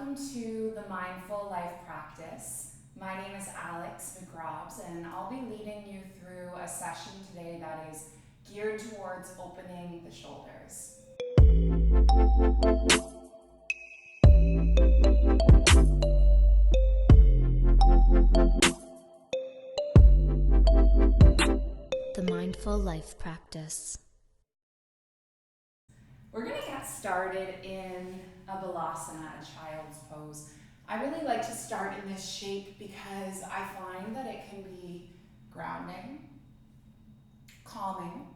Welcome to the Mindful Life Practice. My name is Alex McGrobs, and I'll be leading you through a session today that is geared towards opening the shoulders. The Mindful Life Practice. We're going to get started in a Balasana, a child's pose. I really like to start in this shape because I find that it can be grounding, calming.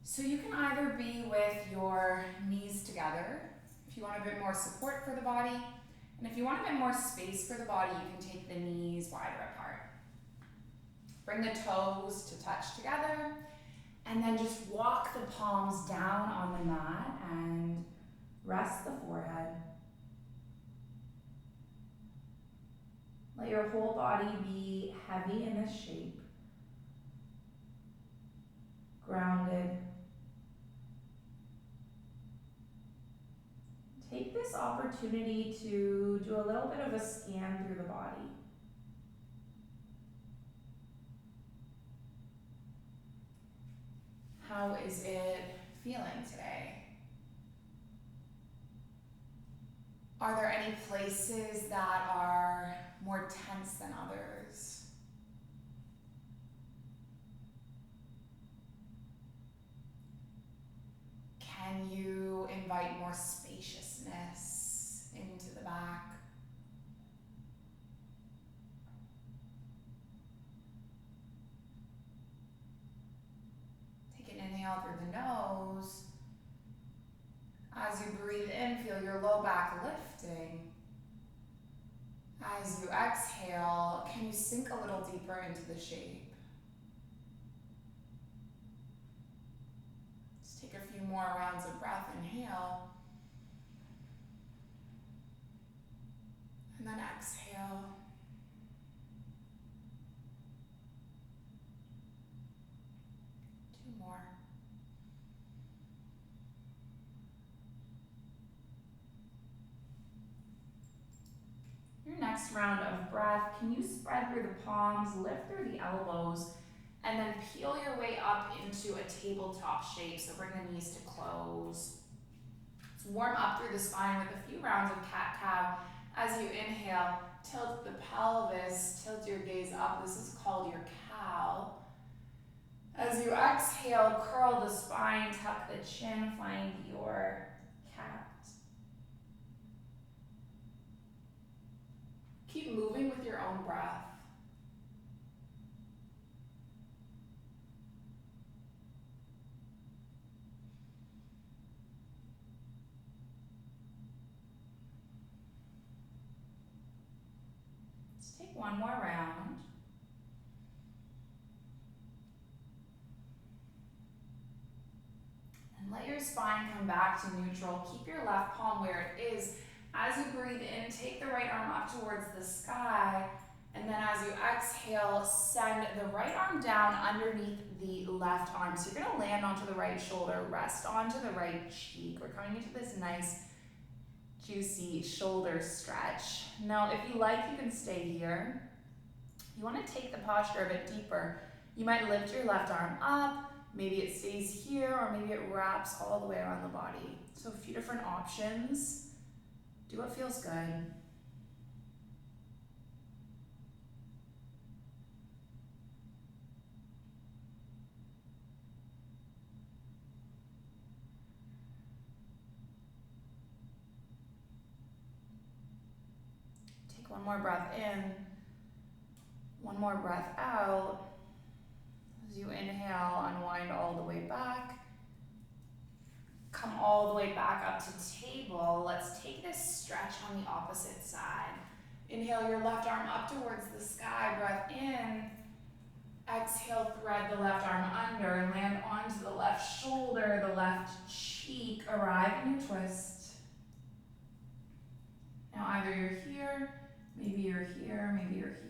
So you can either be with your knees together, if you want a bit more support for the body, and if you want a bit more space for the body, you can take the knees wider apart. Bring the toes to touch together, and then just walk the palms down on the mat and rest the forehead. Let your whole body be heavy in this shape, grounded. Take this opportunity to do a little bit of a scan through the body. How is it feeling today? Are there any places that are more tense than others? Can you invite more spaciousness into the back? Take an inhale through the nose. As you breathe in, feel your low back lifting. As you exhale, can you sink a little deeper into the shape? Just take a few more rounds of breath. Inhale. And then exhale. Two more. Your next round of breath, can you spread through the palms, lift through the elbows, and then peel your way up into a tabletop shape. So bring the knees to close. Let's warm up through the spine with a few rounds of cat-cow. As you inhale, tilt the pelvis, tilt your gaze up. This is called your cow. As you exhale, curl the spine, tuck the chin, find your cat. Keep moving with your own breath. Let's take one more round. And let your spine come back to neutral. Keep your left palm where it is. As you breathe in, take the right arm up towards the sky. And then as you exhale, send the right arm down underneath the left arm. So you're going to land onto the right shoulder, rest onto the right cheek. We're coming into this nice, juicy shoulder stretch. Now, if you like, you can stay here. You want to take the posture a bit deeper. You might lift your left arm up. Maybe it stays here, or maybe it wraps all the way around the body. So a few different options. Do what feels good. Take one more breath in, one more breath out. As you inhale, unwind all the way back. Come all the way back up to table. Let's take this stretch on the opposite side. Inhale your left arm up towards the sky, breath in. Exhale, thread the left arm under, land onto the left shoulder, the left cheek, arrive in your twist. Now either you're here, maybe you're here, maybe you're here.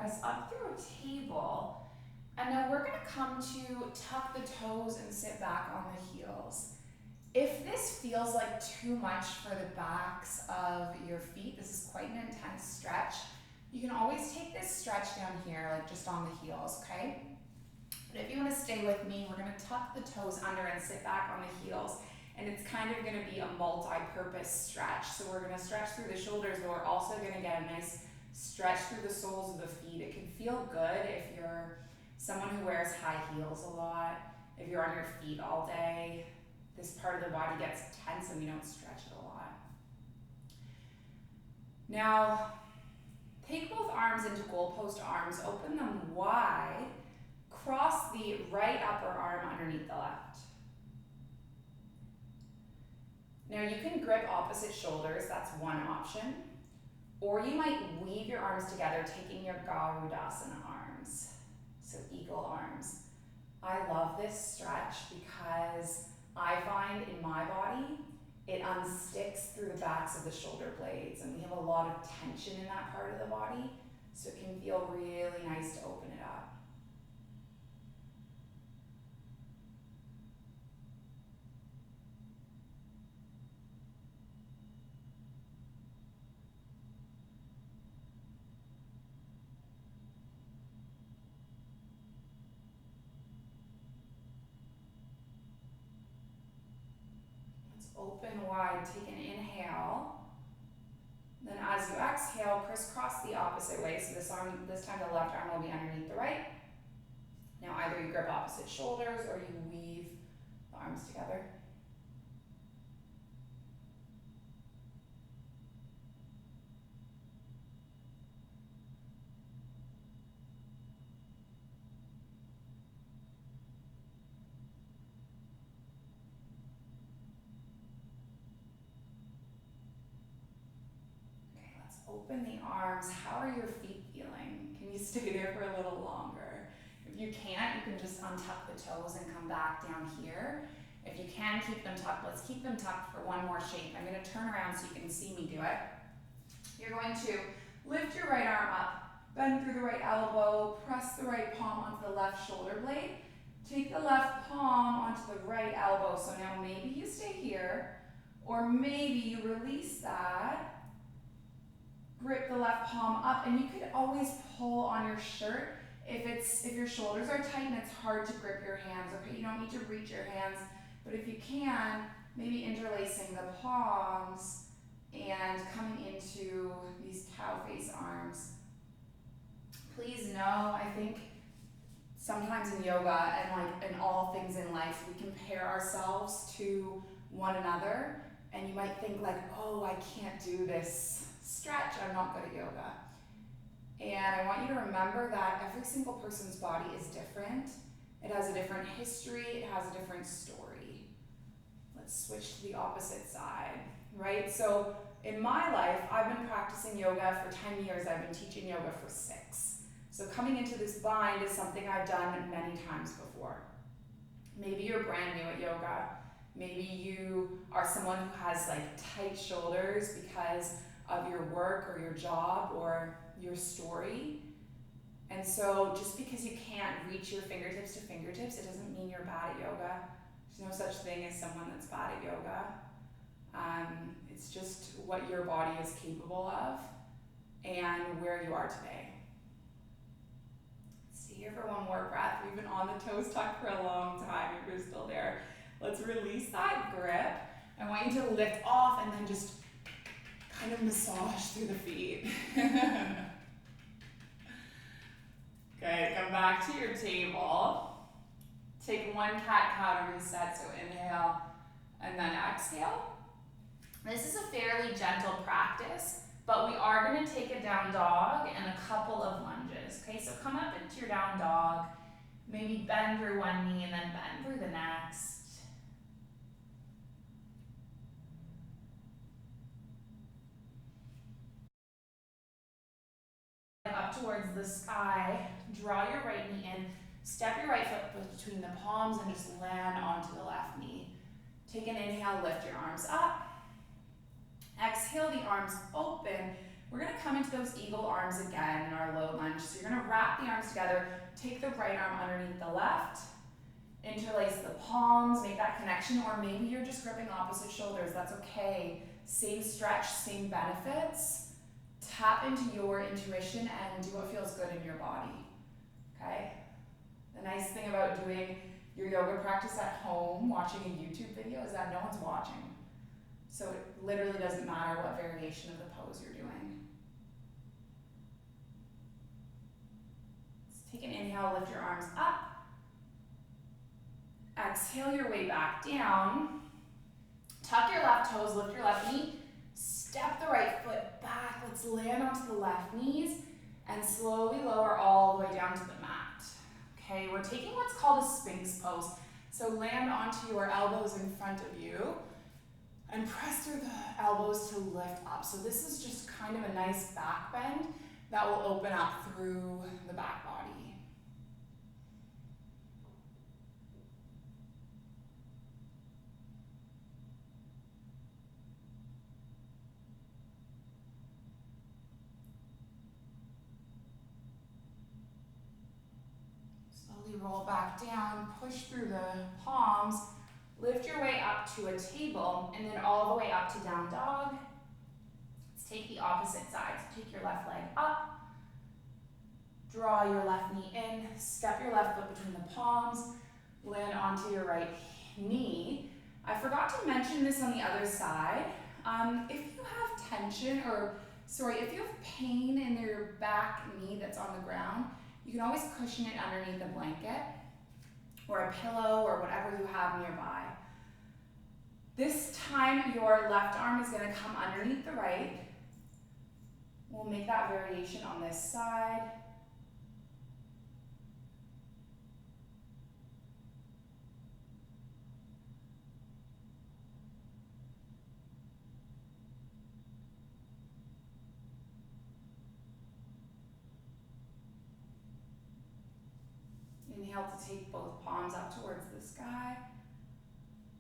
press up through a table. And now we're gonna come to tuck the toes and sit back on the heels. If this feels like too much for the backs of your feet, this is quite an intense stretch, you can always take this stretch down here, like just on the heels, okay? But if you wanna stay with me, we're gonna tuck the toes under and sit back on the heels. And it's kind of gonna be a multi-purpose stretch. So we're gonna stretch through the shoulders, but we're also gonna get a nice stretch through the soles of the feet. It can feel good if you're someone who wears high heels a lot, if you're on your feet all day. This part of the body gets tense and we don't stretch it a lot. Now, take both arms into goalpost arms, open them wide, cross the right upper arm underneath the left. Now you can grip opposite shoulders, that's one option. Or you might weave your arms together, taking your Garudasana arms, so eagle arms. I love this stretch because I find in my body, it unsticks through the backs of the shoulder blades, and we have a lot of tension in that part of the body, so it can feel really nice to open it up. Open wide, take an inhale. Then as you exhale, crisscross the opposite way. So this time the left arm will be underneath the right. Now either you grip opposite shoulders or you weave the arms together. Open the arms. How are your feet feeling? Can you stay there for a little longer? If you can't, you can just untuck the toes and come back down here. If you can keep them tucked, let's keep them tucked for one more shape. I'm going to turn around so you can see me do it. You're going to lift your right arm up, bend through the right elbow, press the right palm onto the left shoulder blade. Take the left palm onto the right elbow. So now maybe you stay here, or maybe you release that. Grip the left palm up, and you could always pull on your shirt if your shoulders are tight and it's hard to grip your hands. Okay, you don't need to reach your hands, but if you can, maybe interlacing the palms and coming into these cow face arms. Please know, I think sometimes in yoga and like in all things in life, we compare ourselves to one another, and you might think like, oh, I can't do this stretch, I'm not good at yoga. And I want you to remember that every single person's body is different. It has a different history, it has a different story. Let's switch to the opposite side, right? So in my life, I've been practicing yoga for 10 years, I've been teaching yoga for 6. So coming into this bind is something I've done many times before. Maybe you're brand new at yoga. Maybe you are someone who has like tight shoulders because of your work or your job or your story. And so just because you can't reach your fingertips to fingertips, it doesn't mean you're bad at yoga. There's no such thing as someone that's bad at yoga. It's just what your body is capable of and where you are today. Stay here for one more breath. We've been on the toes tucked for a long time if you're still there. Let's release that grip. I want you to lift off and then just kind of massage through the feet. Okay, come back to your table. Take one cat-cow to reset, so inhale and then exhale. This is a fairly gentle practice, but we are going to take a down dog and a couple of lunges. Okay, so come up into your down dog, maybe bend through one knee and then bend through the next. Up towards the sky, draw your right knee in, step your right foot between the palms and just land onto the left knee. Take an inhale, lift your arms up. Exhale, the arms open. We're gonna come into those eagle arms again in our low lunge. So you're gonna wrap the arms together, take the right arm underneath the left, interlace the palms, make that connection, or maybe you're just gripping opposite shoulders, that's okay. Same stretch, same benefits. Tap into your intuition and do what feels good in your body, okay? The nice thing about doing your yoga practice at home, watching a YouTube video, is that no one's watching. So it literally doesn't matter what variation of the pose you're doing. Let's take an inhale, lift your arms up. Exhale your way back down. Tuck your left toes, lift your left knee. Step the right foot back. Let's land onto the left knees and slowly lower all the way down to the mat. Okay, we're taking what's called a Sphinx pose. So land onto your elbows in front of you and press through the elbows to lift up. So this is just kind of a nice back bend that will open up through the back body. Slowly roll back down, push through the palms, lift your way up to a table, and then all the way up to down dog. Let's take the opposite side. So take your left leg up, draw your left knee in, step your left foot between the palms, land onto your right knee. I forgot to mention this on the other side. If you have tension, if you have pain in your back knee that's on the ground, you can always cushion it underneath a blanket or a pillow or whatever you have nearby. This time your left arm is going to come underneath the right. We'll make that variation on this side. Inhale to take both palms up towards the sky.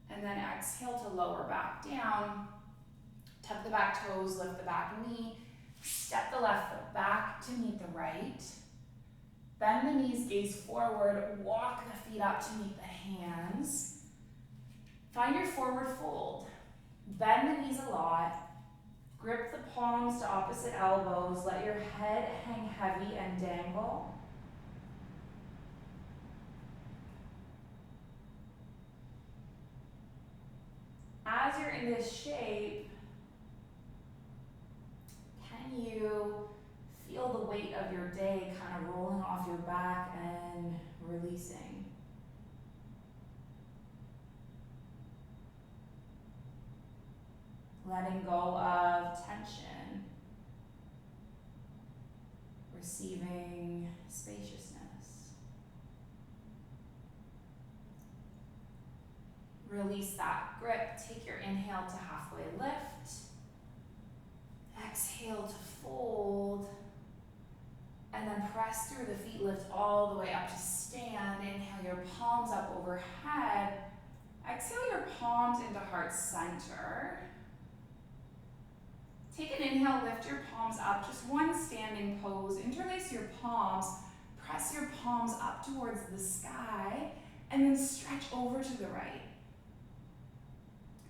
And then exhale to lower back down. Tuck the back toes, lift the back knee. Step the left foot back to meet the right. Bend the knees, gaze forward. Walk the feet up to meet the hands. Find your forward fold. Bend the knees a lot. Grip the palms to opposite elbows. Let your head hang heavy and dangle. As you're in this shape, can you feel the weight of your day kind of rolling off your back and releasing? Letting go of tension, receiving spaciousness. Release that grip. Take your inhale to halfway lift. Exhale to fold. And then press through the feet, lift all the way up to stand. Inhale your palms up overhead. Exhale your palms into heart center. Take an inhale, lift your palms up, just one standing pose. Interlace your palms, press your palms up towards the sky, and then stretch over to the right.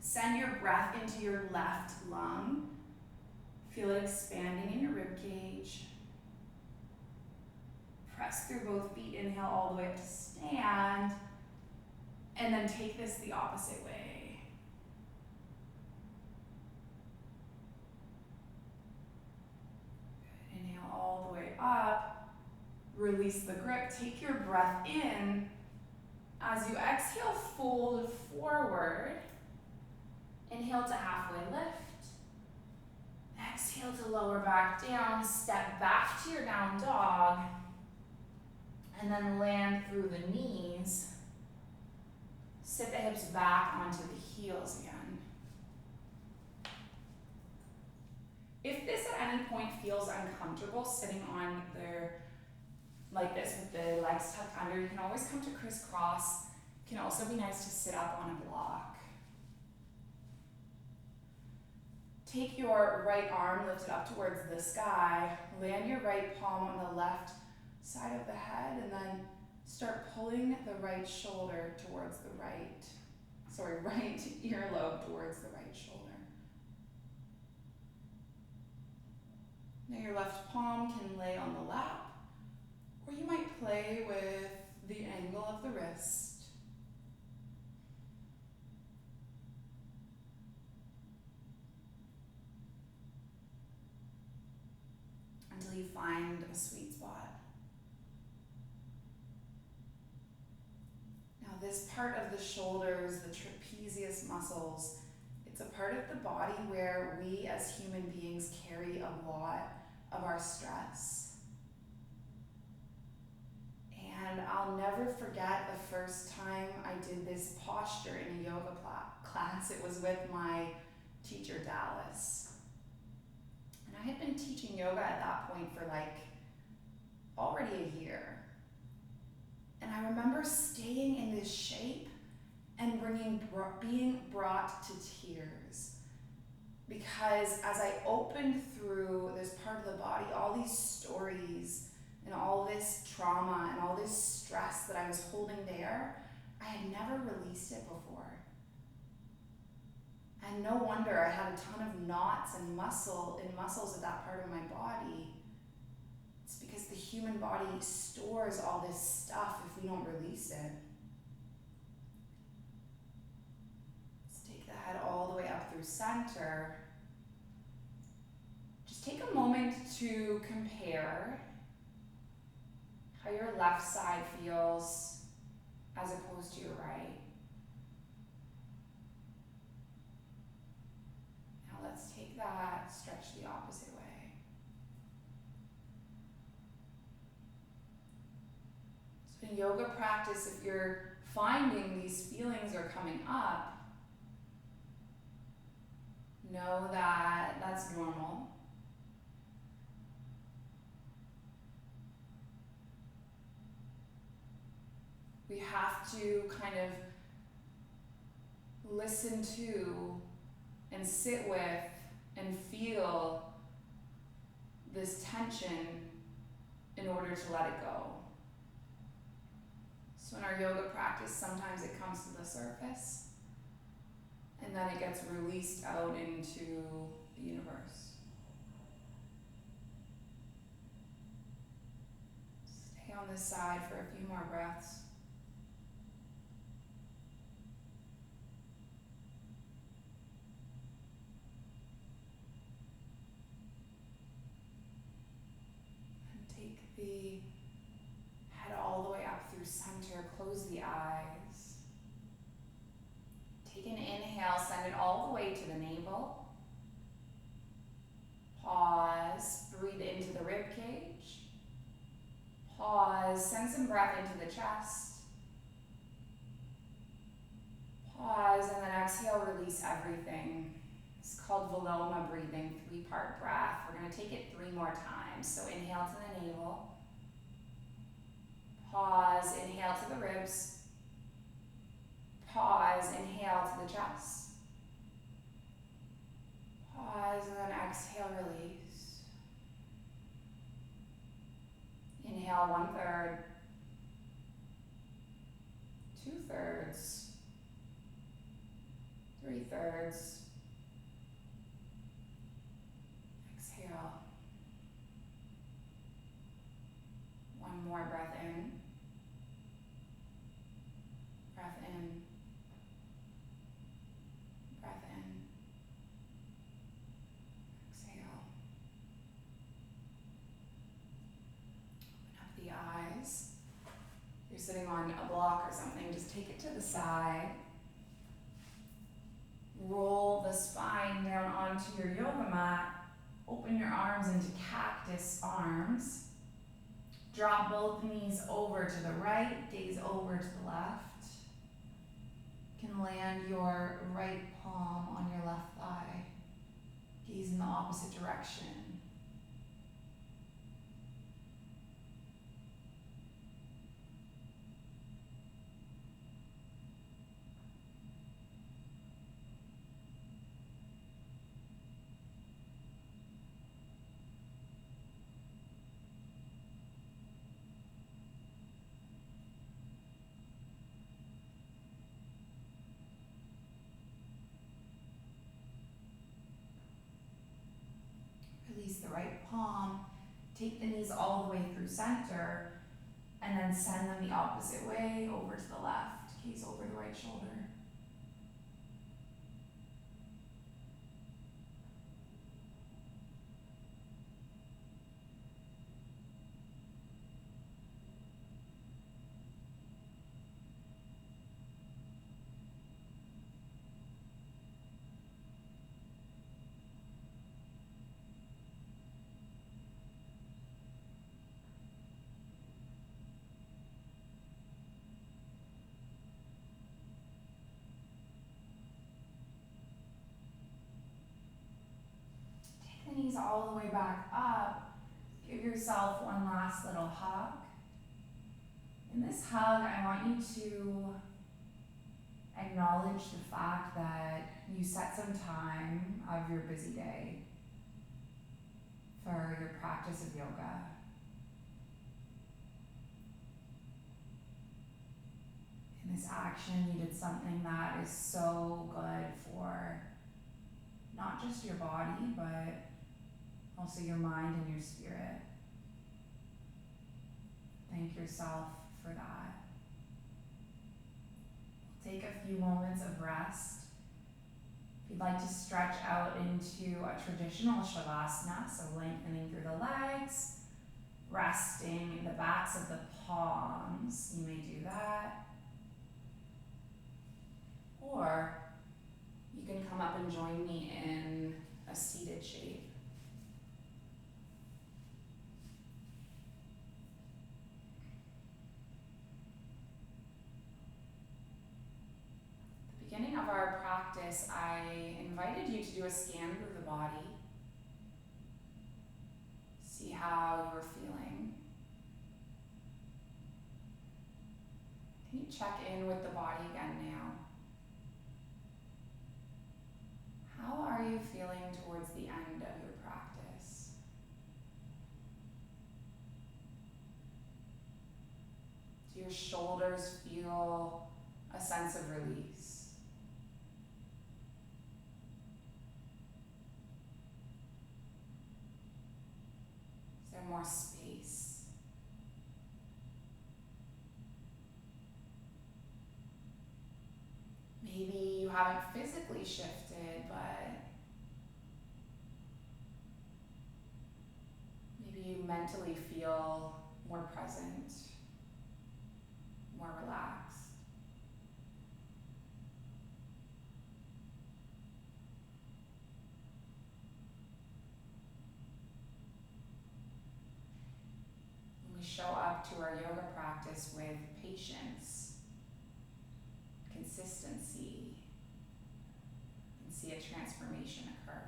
Send your breath into your left lung. Feel it expanding in your rib cage. Press through both feet, inhale all the way up to stand, and then take this the opposite way. Good. Inhale all the way up. Release the grip. Take your breath in. As you exhale, fold forward. Inhale to halfway lift. Exhale to lower back down. Step back to your down dog. And then land through the knees. Sit the hips back onto the heels again. If this at any point feels uncomfortable, sitting on there like this with the legs tucked under, you can always come to crisscross. It can also be nice to sit up on a block. Take your right arm, lift it up towards the sky. Land your right palm on the left side of the head, and then start pulling the right shoulder towards the right earlobe towards the right shoulder. Now your left palm can lay on the lap, or you might play with the angle of the wrist. Until you find a sweet spot. Now this part of the shoulders, the trapezius muscles, it's a part of the body where we as human beings carry a lot of our stress. And I'll never forget the first time I did this posture in a yoga class. It was with my teacher, Dallas. And I had been teaching yoga at that point for already a year. And I remember staying in this shape and being brought to tears. Because as I opened through this part of the body, all these stories and all this trauma and all this stress that I was holding there, I had never released it before. And no wonder I had a ton of knots and muscles at that part of my body. It's because the human body stores all this stuff if we don't release it. Let's take the head all the way up through center. Just take a moment to compare how your left side feels as opposed to your right. Now let's take that, stretch the opposite way. So in yoga practice, if you're finding these feelings are coming up, know that that's normal. We have to kind of listen to and sit with and feel this tension in order to let it go. So in our yoga practice, sometimes it comes to the surface and then it gets released out into the universe. Stay on this side for a few more breaths. The head all the way up through center, close the eyes. Take an inhale, send it all the way to the navel. Pause, breathe into the rib cage. Pause, send some breath into the chest. Pause, and then exhale, release everything. It's called Viloma breathing, 3-part breath. We're going to take it 3 more times. So inhale to the navel. Pause, inhale to the ribs. Pause, inhale to the chest. Pause, and then exhale, release. Inhale, 1/3. 2/3. 3/3. Exhale. One more breath in. Breath in. Breath in. Exhale. Open up the eyes. If you're sitting on a block or something, just take it to the side. Roll the spine down onto your yoga mat. Open your arms into cactus arms. Drop both knees over to the right, gaze over to the left. You can land your right palm on your left thigh. Gaze in the opposite direction. Take the knees all the way through center, and then send them the opposite way over to the left, gaze over the right shoulder. Take the knees all the way back up. Give yourself one last little hug. In this hug, I want you to acknowledge the fact that you set some time out of your busy day for your practice of yoga. In this action, you did something that is so good for not just your body, but also your mind and your spirit. Thank yourself for that. Take a few moments of rest. If you'd like to stretch out into a traditional Shavasana, so lengthening through the legs, resting in the backs of the palms, you may do that. Or you can come up and join me in a seated shape. At the beginning of our practice, I invited you to do a scan through the body. See how you're feeling. Can you check in with the body again now? How are you feeling towards the end of your practice? Do your shoulders feel a sense of release? Is there more space? Maybe you haven't physically shifted, but maybe you mentally feel more present, more relaxed. When we show up to our yoga practice with patience, consistency, and see a transformation occur.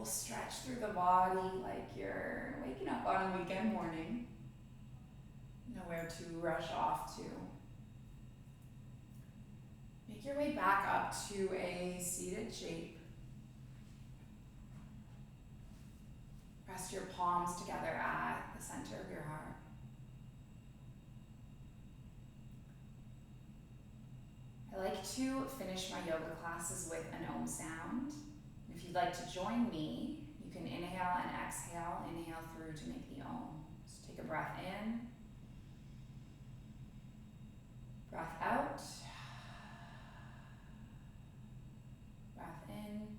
Stretch through the body like you're waking up on a weekend morning. Nowhere to rush off to. Make your way back up to a seated shape. Rest your palms together at the center of your heart. I like to finish my yoga classes with an Om sound. If you'd like to join me, you You can inhale and exhale. Inhale through to make the Om. So take a breath in. Breath out. Breath in.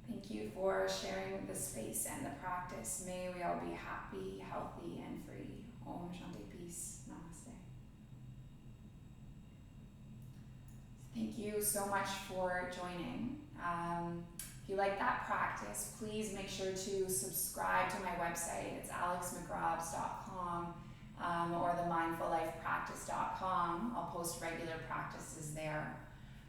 Thank you for sharing the space and the practice. May we all be happy, healthy, and free. Om Shanti, peace. Namaste. Thank you so much for joining. If you like that practice, please make sure to subscribe to my website. It's alexmcrobbs.com or themindfullifepractice.com. I'll post regular practices there.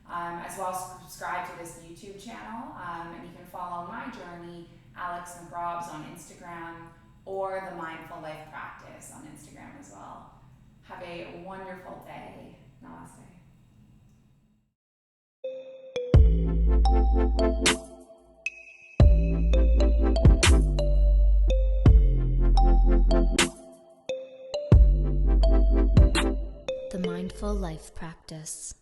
As well as subscribe to this YouTube channel, and you can follow my journey, Alex McRobbs, on Instagram, or The Mindful Life Practice on Instagram as well. Have a wonderful day. Namaste. The Mindful Life Practice.